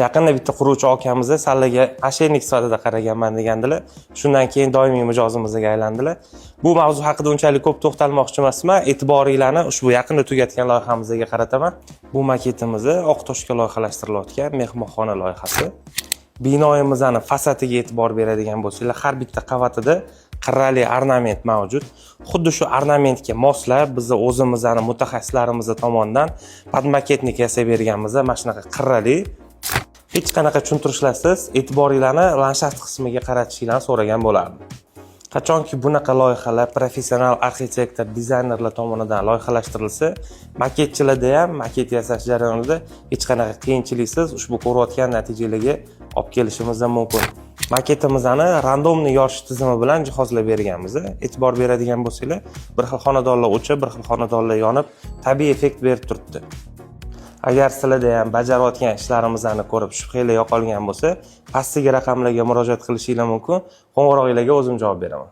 Yaqinda bitta quruvchi akamiz sallaga ashernik sifatida qaraganman degandilar. Shundan keyin doimiy mijozimizga aylandilar. Bu mavzu haqida unchalik ko'p to'xtalmoqchi emasman. E'tiboringlarni ushbu yaqinda tugatgan loyihamizga qarataman. Bu maketimizni Oqtoshga loyihalashtirilayotgan mehmonxona loyihasi. Binoyimizning fasadiga e'tibor beradigan bo'lsanglar, har bitta qavatida qirrali ornament mavjud. Xuddi shu ornamentga moslab biz o'zimizning mutaxassislarimiz tomonidan podmaketnik yasab berganmiz. Mana shunaqa qirrali hech qanaqa tushuntirishlarsiz e'tiboringlarni landshaft qismiga qaratishinglarni so'ragan bo'lardim. Qachonki bunaqa loyihalar professional arxitektor, dizaynerlar tomonidan loyihalashtirilsa, maketchilarda ham maket yasash jarayonida hech qanaqa qiyinchiliksiz ushbu ko'rayotgan natijalarga olib kelishimiz mumkin. Maketimizni randomniy yorish tizimi bilan jihozlab berganmiz. E'tibor beradigan bo'lsanglar, bir xil xonadonlar o'chib, bir xil xonadonlar yonib, tabiiy effekt berib turibdi. Agar sizlarda ham bajarayotgan ishlarimizni ko'rib shubhalar yo'qolgan bo'lsa, pastdagi raqamlarga murojaat qilishingiz mumkin. Qo'ng'iroqlarga o'zim javob beraman.